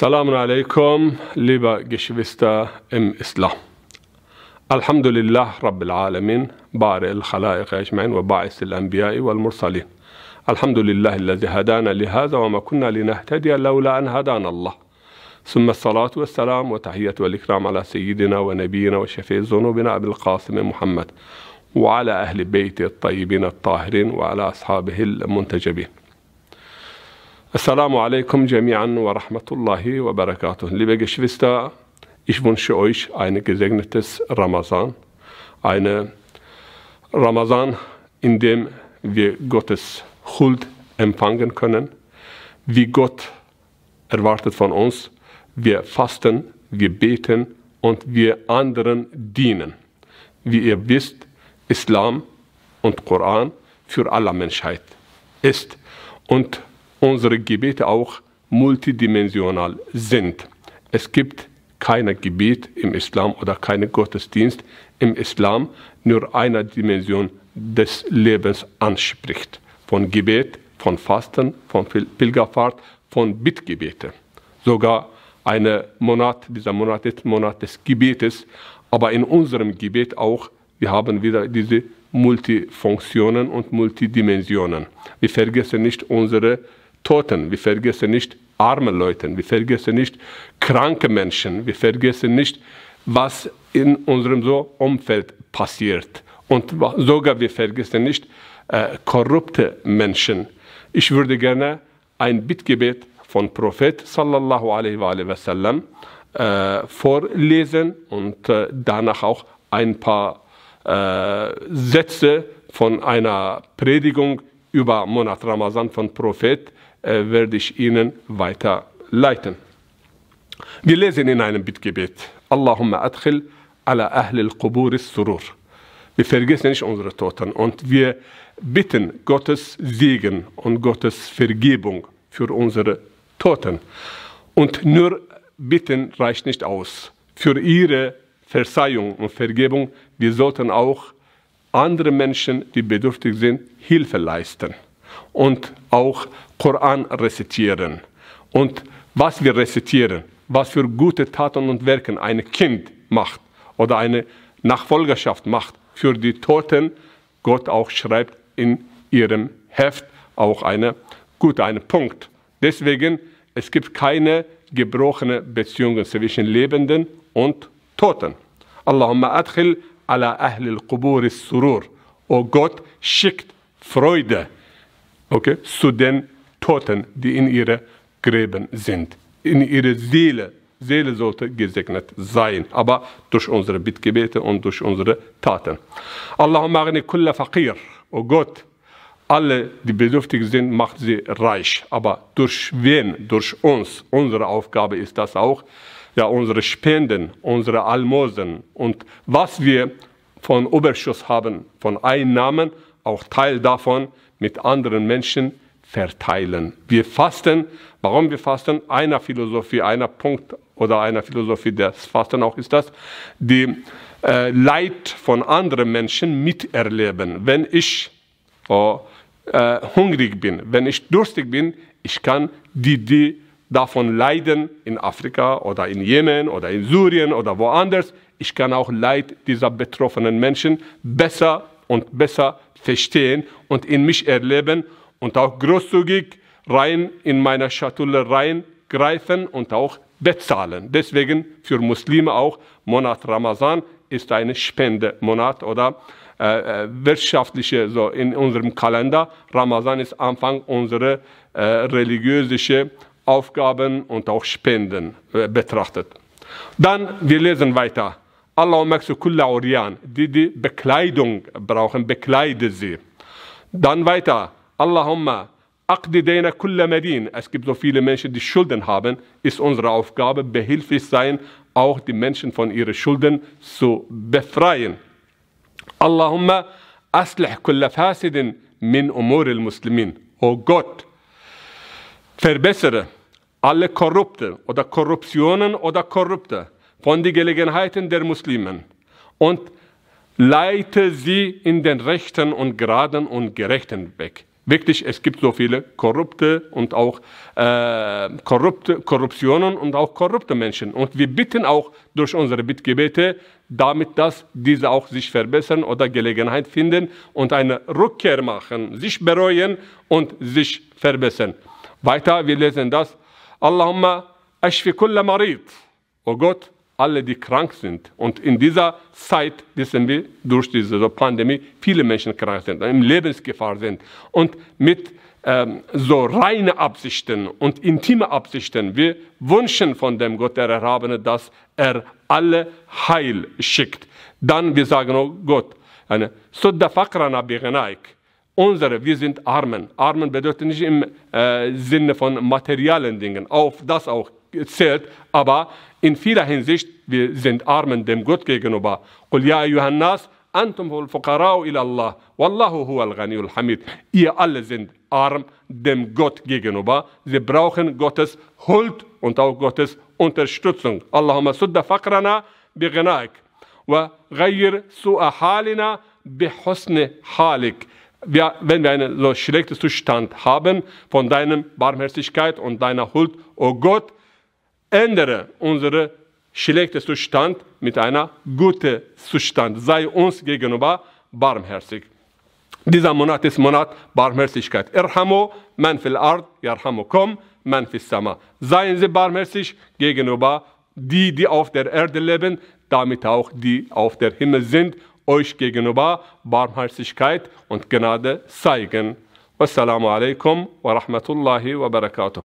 Assalamu alaikum, liebe Geschwister im Islam. Alhamdulillah Rabbil Alamin, Bari al-Khalaiq ajma'in wa ba'is al-Anbiya'i wal-Mursalin. Alhamdulillah alladhi hadana li hadha wa ma kunna linahtadiya lawla an hadana Allah. Summa as-salatu was-salam wa tahiyyatu wal-ikram ala sayyidina wa nabiyyina wa shafi'i dhunubina Abil Qasim Muhammad wa ala ahli bayti at-tayyibin at-tahirin wa ala ashabihi al-muntajabin. Assalamu alaikum jami'an wa rahmatullahi wa barakatuh. Liebe Geschwister, ich wünsche euch ein gesegnetes Ramazan. Eine Ramazan, in dem wir Gottes Huld empfangen können. Wie Gott erwartet von uns. Wir fasten, wir beten und wir anderen dienen. Wie ihr wisst, Islam und Koran für alle Menschheit ist. Und unsere Gebete auch multidimensional sind. Es gibt kein Gebet im Islam oder keinen Gottesdienst im Islam, nur eine Dimension des Lebens anspricht. Von Gebet, von Fasten, von Pilgerfahrt, von Bittgebete. Sogar dieser Monat ist Monat des Gebetes, aber in unserem Gebet auch, wir haben wieder diese Multifunktionen und Multidimensionen. Wir vergessen nicht unsere Toten, wir vergessen nicht arme Leute, wir vergessen nicht kranke Menschen, wir vergessen nicht, was in unserem Umfeld passiert. Und sogar wir vergessen nicht korrupte Menschen. Ich würde gerne ein Bittgebet von Prophet sallallahu alaihi wa sallam vorlesen und danach auch ein paar Sätze von einer Predigung über Monat Ramazan von Prophet werde ich Ihnen weiterleiten. Wir lesen in einem Bittgebet: Allahumma adkhil ala ahli al-qubur as-surur. Wir vergessen nicht unsere Toten und wir bitten Gottes Segen und Gottes Vergebung für unsere Toten. Und nur bitten reicht nicht aus. Für ihre Verzeihung und Vergebung, wir sollten auch andere Menschen, die bedürftig sind, Hilfe leisten. Und auch Koran rezitieren. Und was wir rezitieren, was für gute Taten und Werken ein Kind macht oder eine Nachfolgerschaft macht für die Toten, Gott auch schreibt in ihrem Heft auch einen Punkt. Deswegen, es gibt keine gebrochene Beziehungen zwischen Lebenden und Toten. Allahumma adkhil ala ahli al-qubur as-surur. O Gott, schickt Freude zu den Toten, die in ihre Gräben sind. In ihre Seele sollte gesegnet sein, aber durch unsere Bittgebete und durch unsere Taten. Allahumma aghni kulla faqir. O Gott, alle, die bedürftig sind, macht sie reich. Aber durch wen? Durch uns. Unsere Aufgabe ist das auch, ja, unsere Spenden, unsere Almosen und was wir von Überschuss haben, von Einnahmen, auch Teil davon mit anderen Menschen verteilen. Wir fasten. Warum wir fasten? Einer Punkt oder einer Philosophie des Fasten auch ist das, die Leid von anderen Menschen miterleben. Wenn ich hungrig bin, wenn ich durstig bin, ich kann die davon leiden in Afrika oder in Jemen oder in Syrien oder woanders. Ich kann auch Leid dieser betroffenen Menschen besser verstehen und in mich erleben und auch großzügig rein in meine Schatulle reingreifen und auch bezahlen. Deswegen für Muslime auch Monat Ramazan ist eine Spendemonat oder wirtschaftliche, so in unserem Kalender. Ramazan ist Anfang unserer religiösen Aufgaben und auch Spenden betrachtet. Dann, wir lesen weiter. Allahumma aksu kulla uriyan, die Bekleidung brauchen, bekleide sie. Dann weiter. Allahumma aqdi dayna kulla madin. Es gibt so viele Menschen, die Schulden haben. Ist unsere Aufgabe, behilflich sein, auch die Menschen von ihren Schulden zu befreien. Allahumma aslih kulla fasidin min umur al-Muslimin. O Gott, verbessere alle Korrupte oder Korruptionen oder Korrupte von den Gelegenheiten der Muslimen und leite sie in den rechten und geraden und gerechten Weg. Wirklich, es gibt so viele korrupte und auch Korruptionen und auch korrupte Menschen. Und wir bitten auch durch unsere Bittgebete, damit dass diese auch sich verbessern oder Gelegenheit finden und eine Rückkehr machen, sich bereuen und sich verbessern. Weiter, wir lesen das. Allahumma ashfi kulla marid. Oh Gott, alle, die krank sind. Und in dieser Zeit wissen wir, durch diese Pandemie, viele Menschen krank sind, in Lebensgefahr sind. Und mit so reine Absichten und intime Absichten, wir wünschen von dem Gott, der Erhabene, dass er alle Heil schickt. Dann wir sagen, oh Gott, Sudda faqrana bi ghinaik. Wir sind Armen. Armen bedeutet nicht im Sinne von materiellen Dingen, auf das auch zählt, aber in vieler Hinsicht, wir sind Armen dem Gott gegenüber. Qul ya ayyuhan nas, antum hul fuqara'u ila Allah, wallahu huwal ghaniyyul hamid. Ihr alle sind arm dem Gott gegenüber. Sie brauchen Gottes Huld und auch Gottes Unterstützung. Allahumma sudda faqrana bi ghinaik wa ghayyir su'a halina bi husni halik. Wenn wir einen so schlechten Zustand haben von deiner Barmherzigkeit und deiner Huld, oh Gott, ändere unseren schlechten Zustand mit einer guten Zustand. Sei uns gegenüber barmherzig. Dieser Monat ist Monat Barmherzigkeit. Irhamu man fil ard, yarhamukum man fis sama. Seien Sie barmherzig gegenüber die auf der Erde leben, damit auch die auf der Himmel sind, euch gegenüber Barmherzigkeit und Gnade zeigen. Wassalamu alaikum wa rahmatullahi wa barakatuh.